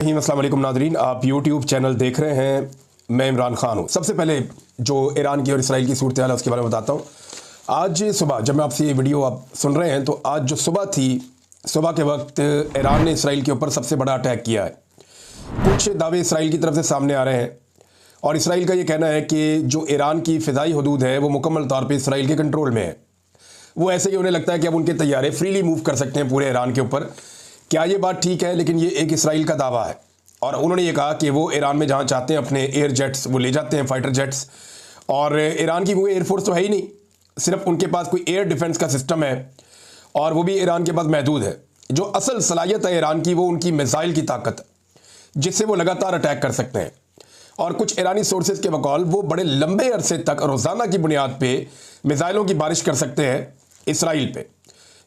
अस्सलाम वालेकुम नादरीन, आप यूट्यूब चैनल देख रहे हैं। मैं इमरान खान हूँ। सबसे पहले जो ईरान की और इसराइल की सूरत हाल है उसके बारे में बताता हूँ। आज सुबह जब मैं आपसे ये वीडियो आप सुन रहे हैं तो आज जो सुबह थी, सुबह के वक्त ईरान ने इसराइल के ऊपर सबसे बड़ा अटैक किया है। कुछ दावे इसराइल की तरफ से सामने आ रहे हैं और इसराइल का ये कहना है कि जो ईरान की फ़िज़ाई हदूद है वो मुकम्मल तौर पर इसराइल के कंट्रोल में है। वो ऐसे कि उन्हें लगता है कि अब उनके तैयारे फ्रीली मूव कर सकते हैं पूरे ईरान के ऊपर। क्या ये बात ठीक है? लेकिन ये एक इसराइल का दावा है और उन्होंने ये कहा कि वो ईरान में जहाँ चाहते हैं अपने एयर जेट्स वो ले जाते हैं, फाइटर जेट्स। और ईरान की कोई एयरफोर्स तो है ही नहीं, सिर्फ उनके पास कोई एयर डिफेंस का सिस्टम है और वो भी ईरान के पास महदूद है। जो असल सलाहियत है ईरान की वो उनकी मिसाइल की ताकत है, जिससे वो लगातार अटैक कर सकते हैं। और कुछ ईरानी सोर्सेज के बकौल वो बड़े लंबे अरसे तक रोज़ाना की बुनियाद पर मिसाइलों की बारिश कर सकते हैं इसराइल पे।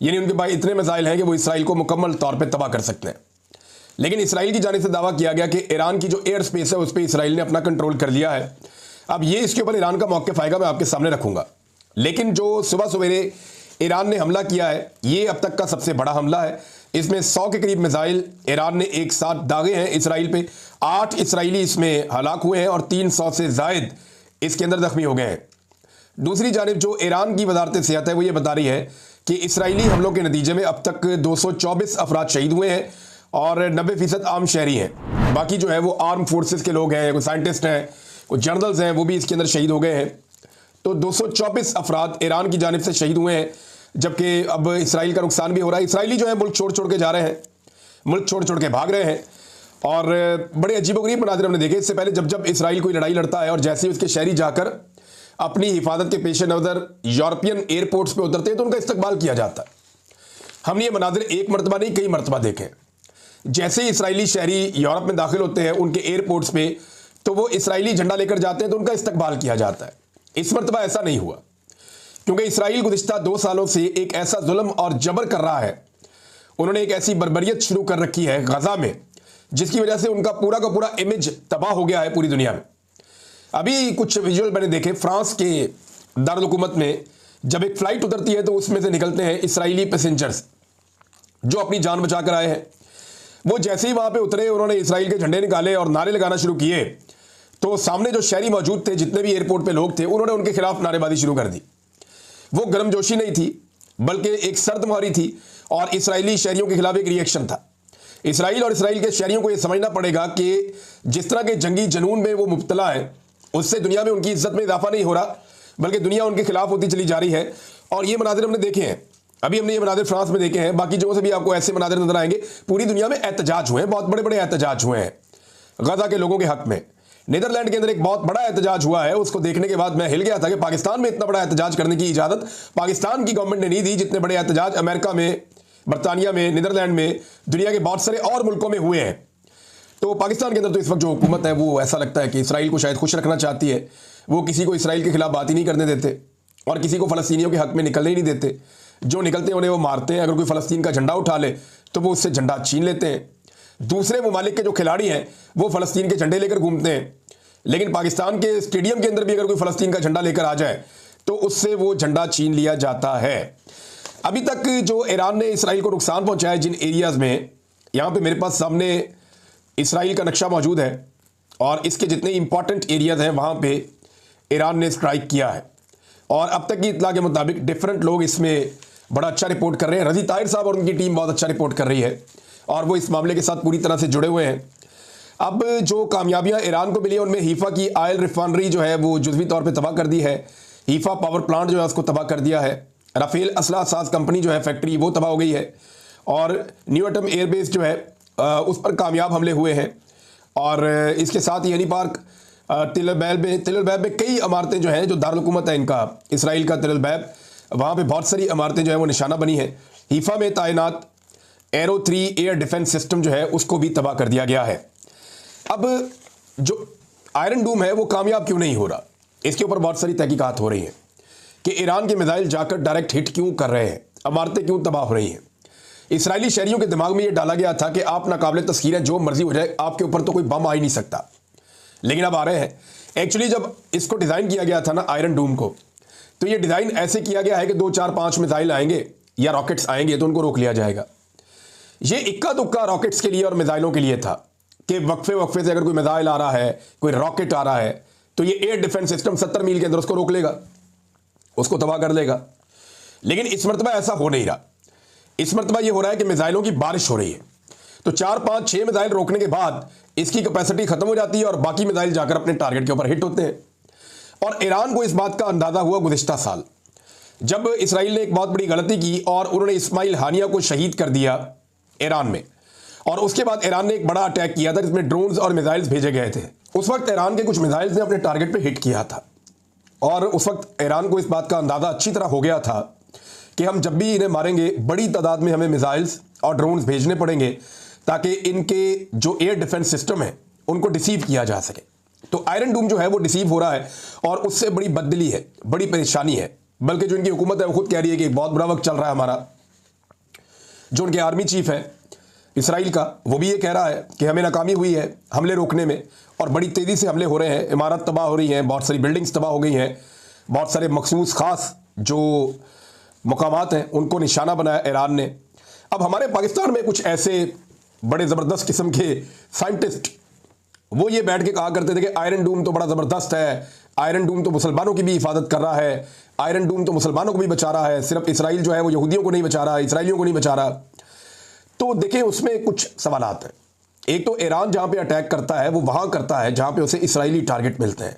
यानी उनके पास इतने मिसाइल हैं कि वो इसराइल को मुकम्मल तौर पे तबाह कर सकते हैं। लेकिन इसराइल की जानिब से दावा किया गया कि ईरान की जो एयर स्पेस है उस पर इसराइल ने अपना कंट्रोल कर लिया है। अब ये इसके ऊपर ईरान का मौक़िफ़ आएगा, मैं आपके सामने रखूंगा। लेकिन जो सुबह सवेरे ईरान ने हमला किया है ये अब तक का सबसे बड़ा हमला है। इसमें 100 के करीब मिसाइल ईरान ने एक साथ दागे हैं इसराइल पे। 8 इसराइली इसमें हलाक हुए हैं और 300 से ज़ायद इसके अंदर जख्मी हो गए हैं। दूसरी जानिब जो ईरान की वजारत सेहत है वो ये बता रही है कि इसराइली हमलों के नतीजे में अब तक 224 अफराद शहीद हुए हैं और 90% आम शहरी हैं। बाकी जो है वो आर्म फोर्सेस के लोग हैं, कोई साइंटिस्ट हैं, कोई जर्नल्स हैं, वो भी इसके अंदर शहीद हो गए हैं। तो 224 अफराद ईरान की जानिब से शहीद हुए हैं, जबकि अब इसराइल का नुकसान भी हो रहा है। इसराइली जो है मुल्क छोड़ छोड़ के जा रहे हैं, मुल्क छोड़ छोड़ के भाग रहे हैं और बड़े अजीबोगरीब मनाज़िर हमने देखे। इससे पहले जब जब इसराइल कोई लड़ाई लड़ता है और जैसे ही उसके शहरी जाकर अपनी हिफाजत के पेश नज़र यूरोपियन एयरपोर्ट्स पे उतरते हैं तो उनका इस्तकबाल किया जाता है। हमने ये मनाज़िर एक मरतबा नहीं कई मरतबा देखे। जैसे ही इसराइली शहरी यूरोप में दाखिल होते हैं उनके एयरपोर्ट्स पे तो वो इसराइली झंडा लेकर जाते हैं तो उनका इस्तकबाल किया जाता है। इस मरतबा ऐसा नहीं हुआ क्योंकि इसराइल गुज़िश्ता 2 सालों से एक ऐसा जुल्म और जबर कर रहा है। उन्होंने एक ऐसी बर्बरियत शुरू कर रखी है गजा में जिसकी वजह से उनका पूरा का पूरा इमेज तबाह हो गया है पूरी दुनिया में। अभी कुछ विजुअल मैंने देखे, फ्रांस के दारुल हुकूमत में जब एक फ़्लाइट उतरती है तो उसमें से निकलते हैं इसराइली पैसेंजर्स जो अपनी जान बचा कर आए हैं। वो जैसे ही वहाँ पे उतरे उन्होंने इसराइल के झंडे निकाले और नारे लगाना शुरू किए तो सामने जो शहरी मौजूद थे, जितने भी एयरपोर्ट पे लोग थे, उन्होंने उनके खिलाफ नारेबाजी शुरू कर दी। वो गर्मजोशी नहीं थी बल्कि एक सर्द मुहारी थी और इसराइली शहरियों के खिलाफ एक रिएक्शन था। इसराइल और इसराइल के शहरियों को यह समझना पड़ेगा कि जिस तरह के जंगी जनून में वो मुब्तला है उससे दुनिया में उनकी इज्जत में इजाफा नहीं हो रहा बल्कि दुनिया उनके खिलाफ होती चली जा रही है। और ये मनाज़िर हमने देखे हैं, अभी हमने ये मनाज़िर फ्रांस में देखे हैं, बाकी जगहों से भी आपको ऐसे मनाज़िर नजर आएंगे। पूरी दुनिया में एहतजाज हुए हैं, बहुत बड़े बड़े एहतजाज हुए हैं गजा के लोगों के हक में। नीदरलैंड के अंदर एक बहुत बड़ा एहतजाज हुआ है, उसको देखने के बाद मैं हिल गया था कि पाकिस्तान में इतना बड़ा एहतजाज करने की इजाज़त पाकिस्तान की गवर्नमेंट ने नहीं दी जितने बड़े एहतजाज अमेरिका में, बरतानिया में, नीदरलैंड में, दुनिया के बहुत सारे और मुल्कों में हुए हैं। तो पाकिस्तान के अंदर तो इस वक्त जो हुकूमत है वो ऐसा लगता है कि इसराइल को शायद खुश रखना चाहती है। वो किसी को इसराइल के खिलाफ बात ही नहीं करने देते और किसी को फ़लस्तीनियों के हक में निकलने ही नहीं देते। जो निकलते हैं उन्हें वो मारते हैं। अगर कोई फ़लस्तीन का झंडा उठा ले तो वो उससे झंडा छीन लेते हैं। दूसरे ममालिक के जो खिलाड़ी हैं वो फ़लस्तीन के झंडे लेकर घूमते हैं, लेकिन पाकिस्तान के स्टेडियम के अंदर भी अगर कोई फ़लस्तीन का झंडा लेकर आ जाए तो उससे वो झंडा छीन लिया जाता है। अभी तक जो ईरान ने इसराइल को नुकसान पहुँचाया जिन एरियाज़ में, यहाँ पर मेरे पास सामने इसराइल का नक्शा मौजूद है और इसके जितने इंपॉर्टेंट एरियाज़ हैं वहाँ पे ईरान ने स्ट्राइक किया है। और अब तक की इत्तला के मुताबिक डिफरेंट लोग इसमें बड़ा अच्छा रिपोर्ट कर रहे हैं। रज़ी ताहिर साहब और उनकी टीम बहुत अच्छा रिपोर्ट कर रही है और वो इस मामले के साथ पूरी तरह से जुड़े हुए हैं। अब जो कामयाबियाँ ईरान को मिली है उनमें हीफा की आयल रिफाइनरी जो है वो जुज़वी तौर पर तबाह कर दी है। हीफा पावर प्लांट जो है उसको तबाह कर दिया है। राफेल असला साज कंपनी जो है फैक्ट्री वो तबाह हो गई है और न्यू एटम एयरबेस जो है उस पर कामयाब हमले हुए हैं। और इसके साथ ही एनी पार्क तिल अल-बैब में कई इमारतें जो हैं, जो दारुल हुकूमत है इनका इसराइल का तिल अल-बैब, वहाँ पे बहुत सारी इमारतें जो है वो निशाना बनी हैं। हीफा में तैनात एरो 3 एयर डिफेंस सिस्टम जो है उसको भी तबाह कर दिया गया है। अब जो आयरन डूम है वो कामयाब क्यों नहीं हो रहा, इसके ऊपर बहुत सारी तहकीकात हो रही हैं कि ईरान के मिसाइल जाकर डायरेक्ट हिट क्यों कर रहे हैं, इमारतें क्यों तबाह हो रही हैं। इसराइली शहरियों के दिमाग में ये डाला गया था कि आप नाकाबिल तस्खीर हैं, जो मर्जी हो जाए, आपके ऊपर तो कोई बम आ ही नहीं सकता। लेकिन अब आ रहे हैं। एक्चुअली जब इसको डिज़ाइन किया गया था ना आयरन डूम को, तो ये डिज़ाइन ऐसे किया गया है कि 2 4 5 मिसाइल आएंगे या रॉकेट्स आएंगे तो उनको रोक लिया जाएगा। ये इक्का दुक्का रॉकेट्स के लिए और मिसाइलों के लिए था। कि वक्फे वक्फे से अगर कोई मिसाइल आ रहा है, कोई रॉकेट आ रहा है, तो ये एयर डिफेंस सिस्टम 70 मील के अंदर उसको रोक लेगा, उसको तबाह कर लेगा। लेकिन इस मरतबा ऐसा हो नहीं रहा। इस मरतबा ये हो रहा है कि मिसाइलों की बारिश हो रही है, तो 4, 5, 6 मिसाइल रोकने के बाद इसकी कैपेसिटी खत्म हो जाती है और बाकी मिसाइल जाकर अपने टारगेट के ऊपर हिट होते हैं। और ईरान को इस बात का अंदाजा हुआ गुज़िश्ता साल, जब इसराइल ने एक बहुत बड़ी गलती की और उन्होंने इस्माइल हानिया को शहीद कर दिया ईरान में। और उसके बाद ईरान ने एक बड़ा अटैक किया था जिसमें ड्रोन्स और मिसाइल्स भेजे गए थे। उस वक्त ईरान के कुछ मिसाइल्स ने अपने टारगेट पे हिट किया था और उस वक्त ईरान को इस बात का अंदाजा अच्छी तरह हो गया था कि हम जब भी इन्हें मारेंगे बड़ी तादाद में हमें मिसाइल्स और ड्रोन्स भेजने पड़ेंगे ताकि इनके जो एयर डिफेंस सिस्टम है उनको डिसीव किया जा सके। तो आयरन डूम जो है वो डिसीव हो रहा है और उससे बड़ी बददिली है, बड़ी परेशानी है। बल्कि जो इनकी हुकूमत है वो खुद कह रही है कि एक बहुत बुरा वक्त चल रहा है हमारा। जो उनके आर्मी चीफ है इसराइल का, वो भी ये कह रहा है कि हमें नाकामी हुई है हमले रोकने में और बड़ी तेज़ी से हमले हो रहे हैं, इमारत तबाह हो रही हैं, बहुत सारी बिल्डिंग्स तबाह हो गई हैं, बहुत सारे मखसूस ख़ास जो मकामात हैं उनको निशाना बनाया ईरान ने। अब हमारे पाकिस्तान में कुछ ऐसे बड़े ज़बरदस्त किस्म के साइंटिस्ट वो ये बैठ के कहा करते थे कि आयरन डूम तो बड़ा ज़बरदस्त है, आयरन डूम तो मुसलमानों की भी हिफाजत कर रहा है, आयरन डूम तो मुसलमानों को भी बचा रहा है, सिर्फ इसराइल जो है वो यहूदियों को नहीं बचा रहा, इसराइलियों को नहीं बचा रहा। तो देखें उसमें कुछ सवालात हैं। एक तो ईरान जहाँ पे अटैक करता है वो वहाँ करता है जहाँ पे उसे इसराइली टारगेट मिलते हैं।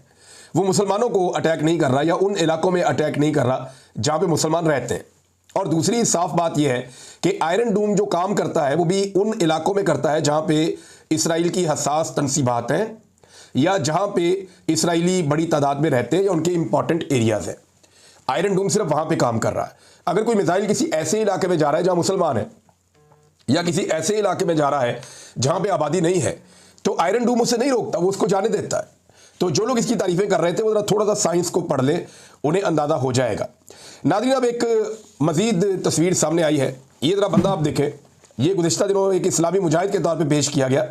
वो मुसलमानों को अटैक नहीं कर रहा या उन इलाकों में अटैक नहीं कर रहा जहाँ पे मुसलमान रहते हैं। और दूसरी साफ बात यह है कि आयरन डूम जो काम करता है वो भी उन इलाकों में करता है जहाँ पे इसराइल की हसास तनसीबात हैं या जहाँ पे इसराइली बड़ी तादाद में रहते हैं या उनके इंपॉर्टेंट एरियाज़ हैं। आयरन डूम सिर्फ वहाँ पे काम कर रहा है। अगर कोई मिसाइल किसी ऐसे इलाके में जा रहा है जहाँ मुसलमान है या किसी ऐसे इलाके में जा रहा है जहाँ पे आबादी नहीं है, तो आयरन डूम उसे नहीं रोकता, वो उसको जाने देता है। तो जो लोग इसकी तारीफ़ें कर रहे थे वो ज़रा थोड़ा सा साइंस को पढ़ लें, उन्हें अंदाज़ा हो जाएगा। नाज़रीन, अब एक मज़ीद तस्वीर सामने आई है। ये ज़रा बंदा आप देखें, ये गुज़िश्ता दिनों एक इस्लामी मुजाहिद के तौर पे पेश किया गया।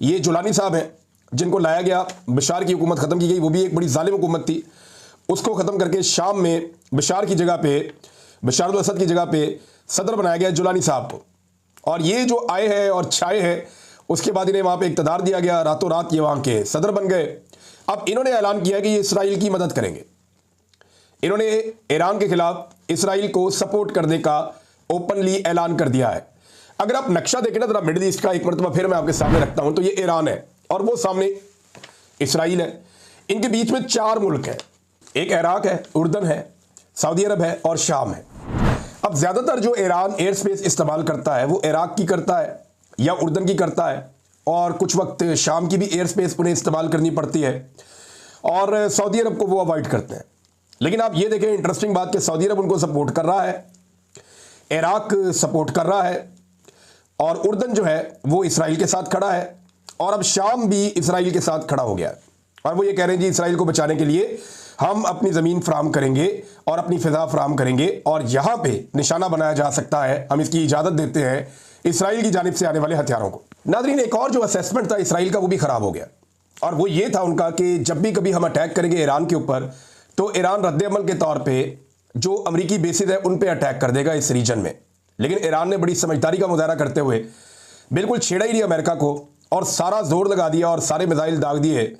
ये जुलानी साहब हैं जिनको लाया गया, बशार की हुकूमत ख़त्म की गई, वो भी एक बड़ी जालिम हुकूमत थी, उसको ख़त्म करके शाम में बशार की जगह पे, बशार अल असद की जगह पे सदर बनाया गया जुलानी साहब को। और ये जो आए हैं और छाए हैं, उसके बाद इन्हें वहाँ पे इक़्तिदार दिया गया, रातों रात ये वहाँ के सदर बन गए। अब इन्होंने ऐलान किया कि ये इसराइल की मदद करेंगे। इन्होंने ईरान के खिलाफ इसराइल को सपोर्ट करने का ओपनली ऐलान कर दिया है। अगर आप नक्शा देखें ना जरा मिडिल ईस्ट का, एक मरतबा फिर मैं आपके सामने रखता हूं, तो ये ईरान है और वो सामने इसराइल है। इनके बीच में 4 मुल्क हैं, एक इराक है, उर्दन है, सऊदी अरब है और शाम है। अब ज़्यादातर जो ईरान एयर स्पेस इस्तेमाल करता है वो इराक की करता है या उर्दन की करता है और कुछ वक्त शाम की भी एयर स्पेस उन्हें इस्तेमाल करनी पड़ती है और सऊदी अरब को वो अवॉइड करते हैं। लेकिन आप ये देखें इंटरेस्टिंग बात कि सऊदी अरब उनको सपोर्ट कर रहा है, इराक सपोर्ट कर रहा है और उर्दन जो है वो इसराइल के साथ खड़ा है और अब शाम भी इसराइल के साथ खड़ा हो गया है। और वो ये कह रहे हैं जी इसराइल को बचाने के लिए हम अपनी ज़मीन फ्राहम करेंगे और अपनी फ़िज़ा फ्राहम करेंगे और यहाँ पे निशाना बनाया जा सकता है, हम इसकी इजाज़त देते हैं इसराइल की जानिब से आने वाले हथियारों को। नाज़रीन, एक और जो असेसमेंट था इसराइल का वो भी ख़राब हो गया और वो ये था उनका कि जब भी कभी हम अटैक करेंगे ईरान के ऊपर तो ईरान रद्द-ए-अमल के तौर पर जो अमरीकी बेसिस है उन पर अटैक कर देगा इस रीजन में। लेकिन ईरान ने बड़ी समझदारी का मुजाहरा करते हुए बिल्कुल छेड़ा ही नहीं अमेरिका को और सारा जोर लगा दिया और सारे मिसाइल दाग दिए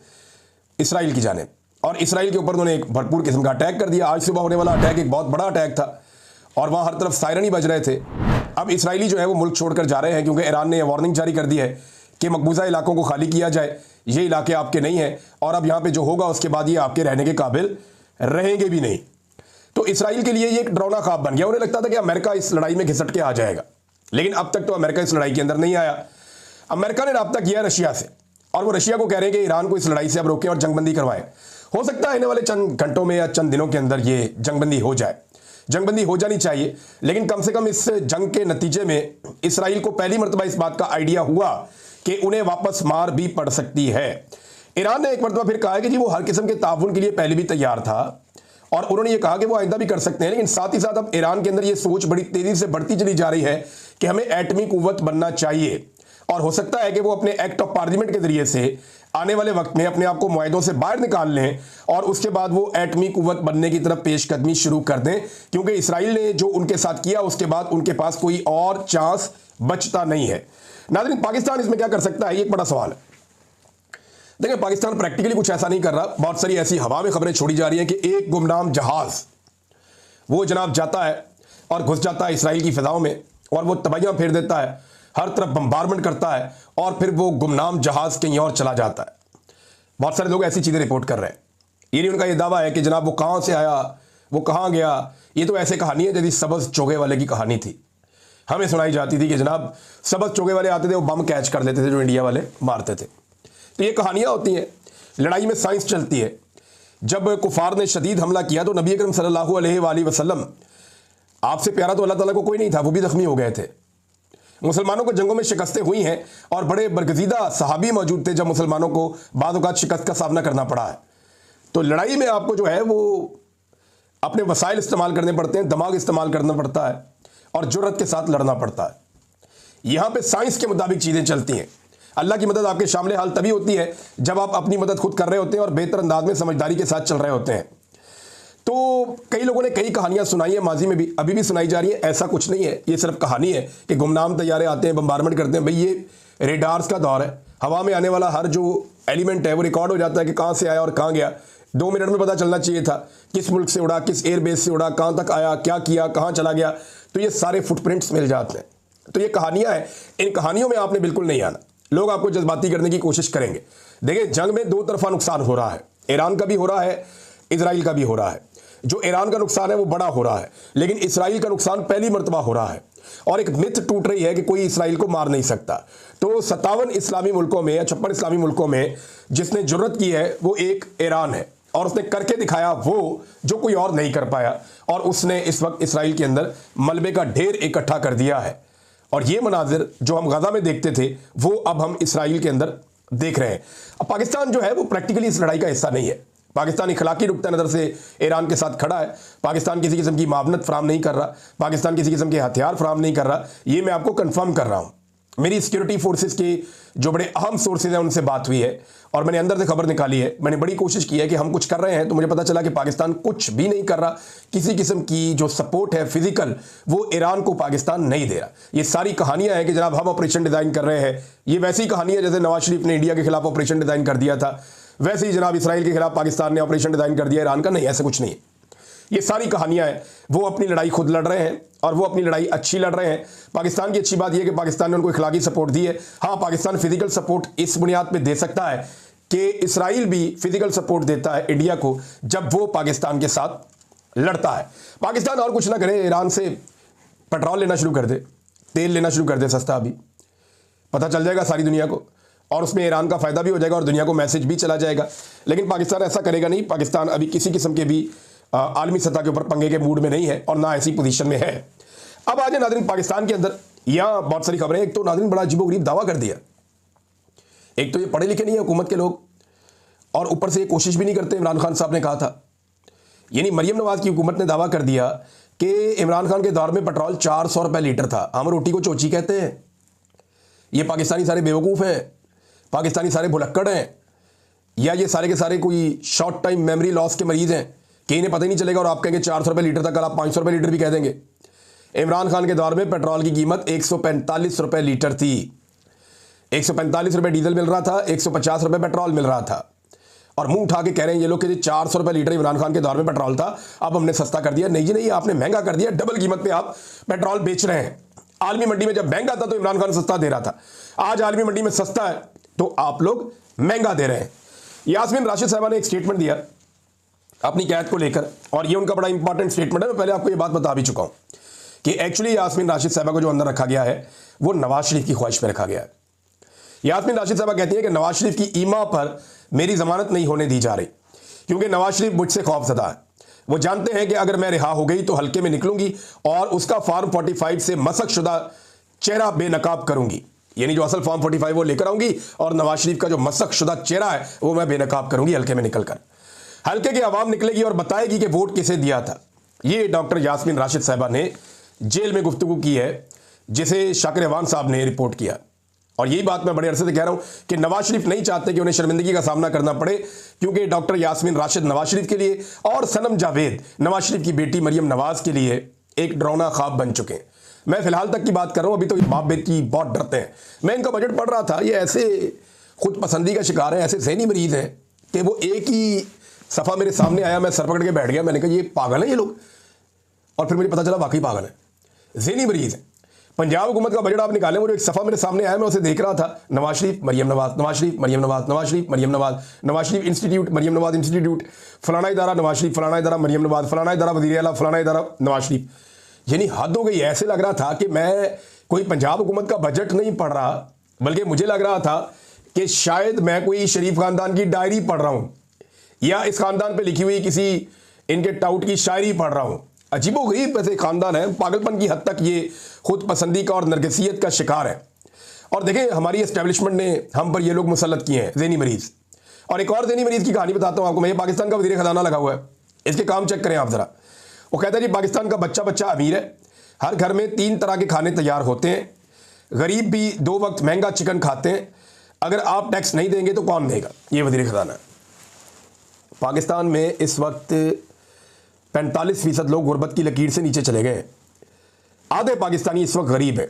इसराइल की जानिब और इसराइल के ऊपर उन्होंने एक भरपूर किस्म का अटैक कर दिया। आज सुबह होने वाला अटैक एक बहुत बड़ा अटैक था और वहाँ हर तरफ सायरन ही बज रहे थे। अब इसराइली जो है वो मुल्क छोड़कर जा रहे हैं क्योंकि ईरान ने वार्निंग जारी कर दी है कि मकबूजा इलाकों को खाली किया जाए, ये इलाके आपके नहीं हैं और अब यहाँ पर जो होगा उसके बाद ये आपके रहने के काबिल रहेंगे भी नहीं। तो इसराइल के लिए ये एक डरावना ख्वाब बन गया। उन्हें लगता था कि अमेरिका इस लड़ाई में घिसट के आ जाएगा, लेकिन अब तक तो अमेरिका इस लड़ाई के अंदर नहीं आया। अमेरिका ने रब्ता किया रशिया से और वो रशिया को कह रहे हैं कि ईरान को इस लड़ाई से अब रोकें और जंगबंदी करवाएं। हो सकता है आने वाले चंद घंटों में या चंद दिनों के अंदर ये जंगबंदी हो जाए, जंगबंदी हो जानी चाहिए। लेकिन कम से कम इस जंग के नतीजे में इसराइल को पहली मरतबा इस बात का आइडिया हुआ कि उन्हें वापस मार भी पड़ सकती है। ईरान ने एक मरतबा फिर कहा है कि जी वो हर किस्म के ताउन के लिए पहले भी तैयार था और उन्होंने ये कहा कि वो आइंदा भी कर सकते हैं। लेकिन साथ ही साथ अब ईरान के अंदर ये सोच बड़ी तेज़ी से बढ़ती चली जा रही है कि हमें एटमी कुव्वत बनना चाहिए और हो सकता है कि वो अपने एक्ट ऑफ पार्लियामेंट के जरिए से आने वाले वक्त में अपने आप को मुआहदों से बाहर निकाल लें और उसके बाद वो एटमी कुव्वत बनने की तरफ पेशकदमी शुरू कर दें, क्योंकि इसराइल ने जो उनके साथ किया उसके बाद उनके पास कोई और चांस बचता नहीं है। नाज़रीन, पाकिस्तान इसमें क्या कर सकता है, ये एक बड़ा सवाल है। देखिए, पाकिस्तान प्रैक्टिकली कुछ ऐसा नहीं कर रहा। बहुत सारी ऐसी हवा में खबरें छोड़ी जा रही हैं कि एक गुमनाम जहाज वो जनाब जाता है और घुस जाता है इसराइल की फिजाओं में और वो तबाहियां फेर देता है, हर तरफ बम्बारमेंट करता है और फिर वो गुमनाम जहाज कहीं और चला जाता है। बहुत सारे लोग ऐसी चीज़ें रिपोर्ट कर रहे हैं। ये नहीं उनका ये दावा है कि जनाब वो कहाँ से आया, वो कहाँ गया। ये तो ऐसे कहानी है जैसी सबज चोगे वाले की कहानी थी। हमें सुनाई जाती थी कि जनाब सबज चोगे वाले आते थे, वो बम कैच कर लेते थे जो इंडिया वाले मारते थे। तो ये कहानियाँ होती हैं, लड़ाई में साइंस चलती है। जब कुफार ने शदीद हमला किया तो नबी अकरम सल्लल्लाहु अलैहि वसल्लम, आपसे प्यारा तो अल्लाह ताला को कोई नहीं था, वो भी जख्मी हो गए थे। मुसलमानों को जंगों में शिकस्तें हुई हैं और बड़े बरगजीदा सहाबी मौजूद थे जब मुसलमानों को बाद औक़ात शिकस्त का सामना करना पड़ा है। तो लड़ाई में आपको जो है वो अपने वसाइल इस्तेमाल करने पड़ते हैं, दिमाग इस्तेमाल करना पड़ता है और जुर्रत के साथ लड़ना पड़ता है। यहाँ पे साइंस के मुताबिक चीज़ें चलती हैं। अल्लाह की मदद आपके शामिल हाल तभी होती है जब आप अपनी मदद खुद कर रहे होते हैं और बेहतर अंदाज में समझदारी के साथ चल रहे होते हैं। तो कई लोगों ने कई कहानियां सुनाई है माजी में भी, अभी भी सुनाई जा रही है। ऐसा कुछ नहीं है, ये सिर्फ कहानी है कि गुमनाम तैयारे आते हैं, बम्बारमेंट करते हैं। भाई ये रेडार्स का दौर है, हवा में आने वाला हर जो एलिमेंट है वो रिकॉर्ड हो जाता है कि कहाँ से आया और कहाँ गया। 2 मिनट में पता चलना चाहिए था किस मुल्क से उड़ा, किस एयरबेस से उड़ा, कहाँ तक आया, क्या किया, कहाँ चला गया। तो ये सारे फुटप्रिंट्स मिल जाते हैं। तो ये कहानियाँ हैं, इन कहानियों में आपने बिल्कुल नहीं आना। लोग आपको जज्बाती करने की कोशिश करेंगे। देखिए, जंग में 2 तरफा नुकसान हो रहा है, ईरान का भी हो रहा है, इजराइल का भी हो रहा है। जो ईरान का नुकसान है वो बड़ा हो रहा है, लेकिन इसराइल का नुकसान पहली मर्तबा हो रहा है और एक मिथ टूट रही है कि कोई इसराइल को मार नहीं सकता। तो 57 इस्लामी मुल्कों में या 56 इस्लामी मुल्कों में जिसने जुर्रत की है वो एक ईरान है और उसने करके दिखाया वो जो कोई और नहीं कर पाया। और उसने इस वक्त इसराइल के अंदर मलबे का ढेर इकट्ठा कर दिया है। और ये मनाजिर जो हम गजा में देखते थे वो अब हम इसराइल के अंदर देख रहे हैं। अब पाकिस्तान जो है वो प्रैक्टिकली इस लड़ाई का हिस्सा नहीं है। पाकिस्तान इखलाकी नुक्ता नज़र से ईरान के साथ खड़ा है। पाकिस्तान किसी किस्म की मावनत फराम नहीं कर रहा, पाकिस्तान किसी किस्म के हथियार फराम नहीं कर रहा। ये मैं आपको कंफर्म कर रहा हूँ। मेरी सिक्योरिटी फोर्सेस के जो बड़े अहम सोर्सेज हैं उनसे बात हुई है और मैंने अंदर से खबर निकाली है। मैंने बड़ी कोशिश की है कि हम कुछ कर रहे हैं, तो मुझे पता चला कि पाकिस्तान कुछ भी नहीं कर रहा। किसी किस्म की जो सपोर्ट है फिजिकल, वो ईरान को पाकिस्तान नहीं दे रहा। ये सारी कहानियां हैं कि जनाब हम ऑपरेशन डिज़ाइन कर रहे हैं। ये वैसी कहानी है जैसे नवाज शरीफ ने इंडिया के खिलाफ ऑपरेशन डिज़ाइन कर दिया था, वैसे ही जनाब इसराइल के खिलाफ पाकिस्तान ने ऑपरेशन डिज़ाइन कर दिया ईरान का। नहीं, ऐसा कुछ नहीं है। ये सारी कहानियां हैं। वो अपनी लड़ाई खुद लड़ रहे हैं और वो अपनी लड़ाई अच्छी लड़ रहे हैं। पाकिस्तान की अच्छी बात यह कि पाकिस्तान ने उनको इखलाकी सपोर्ट दी है। हाँ, पाकिस्तान फिजिकल सपोर्ट इस बुनियाद पे दे सकता है कि इसराइल भी फिजिकल सपोर्ट देता है इंडिया को जब वो पाकिस्तान के साथ लड़ता है। पाकिस्तान और कुछ ना करे, ईरान से पेट्रोल लेना शुरू कर दे, तेल लेना शुरू कर दे सस्ता, अभी पता चल जाएगा सारी दुनिया को और उसमें ईरान का फ़ायदा भी हो जाएगा और दुनिया को मैसेज भी चला जाएगा। लेकिन पाकिस्तान ऐसा करेगा नहीं। पाकिस्तान अभी किसी किस्म के भी आलमी सतह के ऊपर पंगे के मूड में नहीं है और ना ऐसी पोजीशन में है। अब आज नाज़रीन पाकिस्तान के अंदर यहाँ बहुत सारी खबरें। एक तो नाज़रीन बड़ा अजीबोगरीब दावा कर दिया। एक तो ये पढ़े लिखे नहीं है हुकूमत के लोग और ऊपर से ये कोशिश भी नहीं करते। इमरान खान साहब ने कहा था, यानी मरियम नवाज की हुकूमत ने दावा कर दिया कि इमरान खान के दौर में पेट्रोल 400 रुपये लीटर था। हम रोटी को चोची कहते हैं। ये पाकिस्तानी सारे बेवकूफ़ हैं, पाकिस्तानी सारे भुलक्कड़ हैं, या ये सारे के सारे कोई शॉर्ट टाइम मेमोरी लॉस के मरीज़ हैं कि इन्हें पता ही नहीं चलेगा और आप कहेंगे 400 रुपये लीटर था, कल आप 500 रुपये लीटर भी कह देंगे। इमरान खान के दौर में पेट्रोल की कीमत 145 रुपये लीटर थी। 145 रुपये डीजल मिल रहा था, 150 रुपये पेट्रोल मिल रहा था और मुंह उठा के कह रहे हैं ये लोग कि 400 रुपये लीटर इमरान खान के दौर में पेट्रोल था, अब हमने सस्ता कर दिया। नहीं जी नहीं, आपने महंगा कर दिया। डबल कीमत पे आप पेट्रोल बेच रहे हैं। आलमी मंडी में जब महंगा था तो इमरान खान सस्ता दे रहा था, आज आलमी मंडी में सस्ता है तो आप लोग महंगा दे रहे हैं। यास्मीन राशिद साहबा ने एक स्टेटमेंट दिया अपनी कैद को लेकर और ये उनका बड़ा इंपॉर्टेंट स्टेटमेंट है। मैं पहले आपको ये बात बता भी चुका हूं कि एक्चुअली यास्मीन राशिद साहबा को जो अंदर रखा गया है वो नवाज शरीफ की ख्वाहिश में रखा गया है। यास्मीन राशिद साहबा कहती है कि नवाज शरीफ की ईमा पर मेरी जमानत नहीं होने दी जा रही क्योंकि नवाज शरीफ मुझसे खौफजदा है। वो जानते हैं कि अगर मैं रिहा हो गई तो हल्के में निकलूंगी और उसका फॉर्म 45 से मसक शुदा चेहरा बेनकाब करूंगी, यानी जो असल फॉर्म 45 वो लेकर आऊंगी और नवाज शरीफ का जो मसक शुदा चेहरा है वो मैं बेनकाब करूंगी हल्के में निकलकर। हल्के की आवाम निकलेगी और बताएगी कि वोट किसे दिया था। ये डॉक्टर यास्मीन राशिद साहबा ने जेल में गुफ्तगू की है जिसे शाकिर अवान साहब ने रिपोर्ट किया। और यही बात मैं बड़े अरसे से कह रहा हूं कि नवाज शरीफ नहीं चाहते कि उन्हें शर्मिंदगी का सामना करना पड़े क्योंकि डॉक्टर यास्मीन राशिद नवाज शरीफ के लिए और सनम जावेद नवाज शरीफ की बेटी मरियम नवाज के लिए एक डरावना ख्वाब बन चुके हैं। मैं फिलहाल तक की बात कर रहा हूं, अभी तो बाप बेटी बहुत डरते हैं। मैं इनका बजट पढ़ रहा था, ये ऐसे खुद पसंदी का शिकार है, ऐसे ज़हनी मरीज हैं कि वो एक ही सफ़ा मेरे सामने आया, मैं सर पकड़ के बैठ गया, मैंने कहा ये पागल है ये लोग, और फिर मुझे पता चला वाकई पागल है, ज़हनी मरीज है। पंजाब हुकूमत का बजट आप निकालें, वो जो एक सफ़ा मेरे सामने आया, मैं उसे देख रहा था, नवाज शरीफ मरियम नवाज, नवाज शरीफ मरियम नवाज, नवाज शरीफ मरियम नवाज, नवाज शरीफ इंस्टीट्यूट मरियम नवाज इंस्टीट्यूट, फलाना इदारा नवाज शरीफ, फलाना इदारा मरियम नवाज, फलाना इदारा वज़ीर आला, फलाना इदारा नवाज शरीफ। यानी हद हो गई। ऐसे लग रहा था कि मैं कोई पंजाब हुकूमत का बजट नहीं पढ़ रहा, बल्कि मुझे लग रहा था कि शायद मैं कोई शरीफ खानदान की डायरी पढ़ रहा हूँ या इस खानदान पे लिखी हुई किसी इनके टाउट की शायरी पढ़ रहा हूँ। अजीबोगरीब वैसे खानदान है, पागलपन की हद तक ये खुद पसंदी का और नरगिसियत का शिकार है। और देखें हमारी एस्टेब्लिशमेंट ने हम पर ये लोग मुसल्लत किए हैं, ज़हनी मरीज। और एक और ज़हनी मरीज की कहानी बताता हूँ आपको। मैं, पाकिस्तान का वज़ीर ख़जाना लगा हुआ है, इसके काम चेक करें आप ज़रा। वो कहता है जी पाकिस्तान का बच्चा बच्चा अमीर है, हर घर में 3 तरह के खाने तैयार होते हैं, गरीब भी 2 वक्त महंगा चिकन खाते हैं, अगर आप टैक्स नहीं देंगे तो कौन देगा। ये वज़ीर ख़जाना है। पाकिस्तान में इस वक्त 45% लोग गुर्बत की लकीर से नीचे चले गए। आधे पाकिस्तानी इस वक्त गरीब हैं।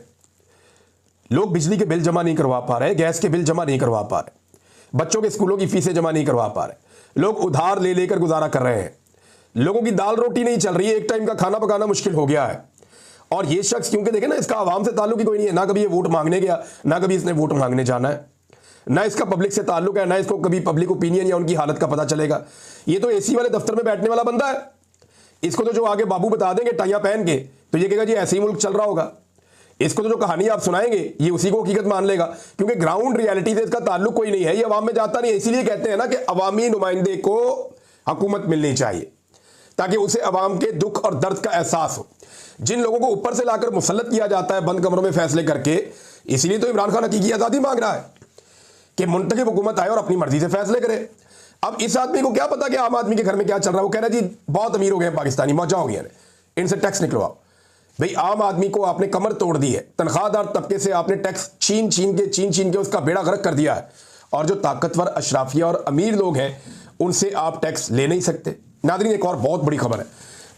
लोग बिजली के बिल जमा नहीं करवा पा रहे, गैस के बिल जमा नहीं करवा पा रहे, बच्चों के स्कूलों की फीसें जमा नहीं करवा पा रहे, लोग उधार ले लेकर गुजारा कर रहे हैं, लोगों की दाल रोटी नहीं चल रही है, एक टाइम का खाना पकाना मुश्किल हो गया है। और ये शख्स, क्योंकि देखें ना, इसका आवाम से ताल्लुक ही कोई नहीं है, ना कभी ये वोट मांगने गया, ना कभी इसने वोट मांगने जाना है, ना इसका पब्लिक से ताल्लुक है, ना इसको कभी पब्लिक ओपिनियन या उनकी हालत का पता चलेगा। ये तो एसी वाले दफ्तर में बैठने वाला बंदा है। इसको तो जो आगे बाबू बता देंगे टाइयां पहन के, तो ये कहेगा जी ऐसे ही मुल्क चल रहा होगा। इसको तो जो कहानी आप सुनाएंगे ये उसी को हकीकत मान लेगा, क्योंकि ग्राउंड रियलिटी से इसका ताल्लुक कोई नहीं है, ये अवाम में जाता नहीं है। इसीलिए कहते हैं ना कि अवामी नुमाइंदे को हुकूमत मिलनी चाहिए, ताकि उसे अवाम के दुख और दर्द का एहसास हो। जिन लोगों को ऊपर से लाकर मुसल्लत किया जाता है बंद कमरों में फैसले करके, इसीलिए तो इमरान खान हकीकी आज़ादी मांग रहा है कि मुंतखब हुकूमत आए और अपनी मर्जी से फैसले करे। अब इस आदमी को क्या पता कि आम आदमी के घर में क्या चल रहा है। वो कह रहा है जी बहुत अमीर हो गए पाकिस्तानी, मौजा हो गया, इनसे टैक्स निकलवाओ। भाई आम आदमी को आपने कमर तोड़ दी है, तनख्वाहदार तबके से आपने टैक्स छीन छीन के उसका बेड़ा गर्क कर दिया है, और जो ताकतवर अशराफिया और अमीर लोग हैं उनसे आप टैक्स ले नहीं सकते। नादरीन, एक और बहुत बड़ी खबर है,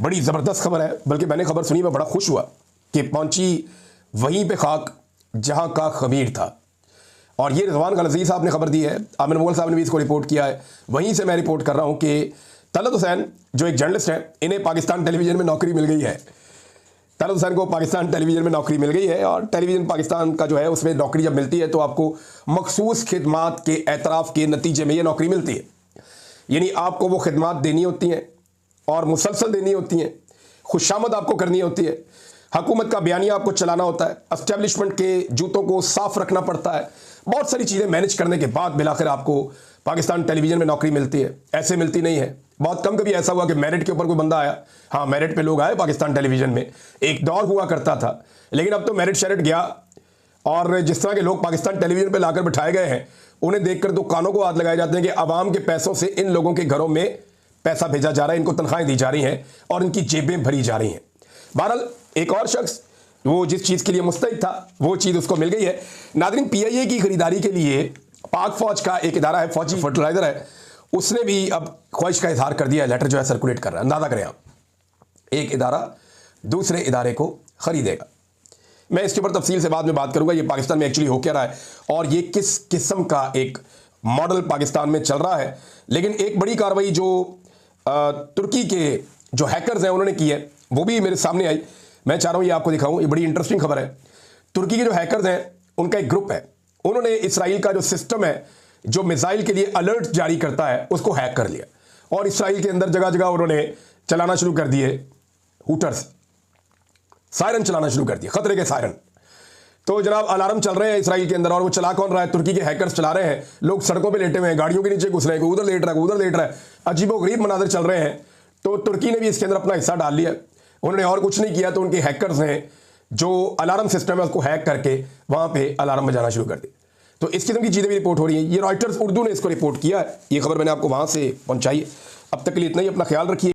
बड़ी ज़बरदस्त खबर है, बल्कि मैंने खबर सुनी, मैं बड़ा खुश हुआ कि पहुंची वहीं पे खाक जहां का खमीर था। और ये रिजवान गलज़ी साहब ने खबर दी है, आमिर मुगल साहब ने भी इसको रिपोर्ट किया है। वहीं से मैं रिपोर्ट कर रहा हूं कि तलत हुसैन जो एक जर्नलिस्ट है, इन्हें पाकिस्तान टेलीविज़न में नौकरी मिल गई है। तलत हुसैन को पाकिस्तान टेलीविज़न में नौकरी मिल गई है, और टेलीविज़न पाकिस्तान का जो है उसमें नौकरी जब मिलती है तो आपको मखसूस खिदमात के एतराफ़ के नतीजे में ये नौकरी मिलती है। यानी आपको वो खिदमात देनी होती हैं और मुसलसल देनी होती हैं, खुशामद आपको करनी होती है, हुकूमत का बयानिया आपको चलाना होता है, एस्टेब्लिशमेंट के जूतों को साफ रखना पड़ता है, बहुत सारी चीज़ें मैनेज करने के बाद बिलाखिर आपको पाकिस्तान टेलीविज़न में नौकरी मिलती है। ऐसे मिलती नहीं है। बहुत कम कभी ऐसा हुआ कि मेरिट के ऊपर कोई बंदा आया। हाँ, मेरिट पे लोग आए पाकिस्तान टेलीविज़न में, एक दौर हुआ करता था, लेकिन अब तो मेरिट शेरिट गया। और जिस तरह के लोग पाकिस्तान टेलीविज़न पर लाकर बिठाए गए हैं, उन्हें देखकर तो कानों को हाथ लगाए जाते हैं कि अवाम के पैसों से इन लोगों के घरों में पैसा भेजा जा रहा है, इनको तनख्वाहें दी जा रही हैं और इनकी जेबें भरी जा रही हैं। बहरहाल एक और शख्स वो जिस चीज़ के लिए मुस्तैद था वो चीज़ उसको मिल गई है। नाज़रीन, PIA की खरीदारी के लिए पाक फौज का एक इदारा है, फौजी फर्टिलाइज़र है, उसने भी अब ख्वाहिश का इजहार कर दिया है, लेटर जो है सर्कुलेट कर रहा है। अंदाज़ा करें आप, एक इदारा दूसरे इदारे को ख़रीदेगा। मैं इसके ऊपर तफसील से बाद में बात करूँगा, ये पाकिस्तान में एक्चुअली हो क्या रहा है और ये किस किस्म का एक मॉडल पाकिस्तान में चल रहा है। लेकिन एक बड़ी कार्रवाई जो तुर्की के जो हैकर्स हैं उन्होंने की है, वो भी मेरे सामने आई। मैं चाह रहा हूँ ये आपको दिखाऊं, ये बड़ी इंटरेस्टिंग खबर है। तुर्की के जो हैकर्स हैं उनका एक ग्रुप है, उन्होंने इसराइल का जो सिस्टम है जो मिसाइल के लिए अलर्ट जारी करता है उसको हैक कर लिया, और इसराइल के अंदर जगह जगह उन्होंने चलाना शुरू कर दिए हूटर्स, सायरन चलाना शुरू कर दिए, खतरे के सायरन। तो जनाब अलार्म चल रहे हैं इसराइल के अंदर, और वो चला कौन रहा है? तुर्की के हैकर्स चला रहे हैं। लोग सड़कों पे लेटे हुए हैं, गाड़ियों के नीचे घुस रहे हैं, कोई उधर लेट रहा है, कोई उधर लेट रहा है, अजीबोगरीब मनाजर चल रहे हैं। तो तुर्की ने भी इसके अंदर अपना हिस्सा डाल लिया। उन्होंने और कुछ नहीं किया तो उनके हैकर्स हैं जो अलार्म सिस्टम है उसको हैक करके वहाँ पे अलार्म बजाना शुरू कर दी। तो इस किस्म की चीज़ें भी रिपोर्ट हो रही हैं। ये रॉयटर्स उर्दू ने इसको रिपोर्ट किया है, ये खबर मैंने आपको वहाँ से पहुँचाई। अब तक के लिए इतना ही, अपना ख्याल रखिए।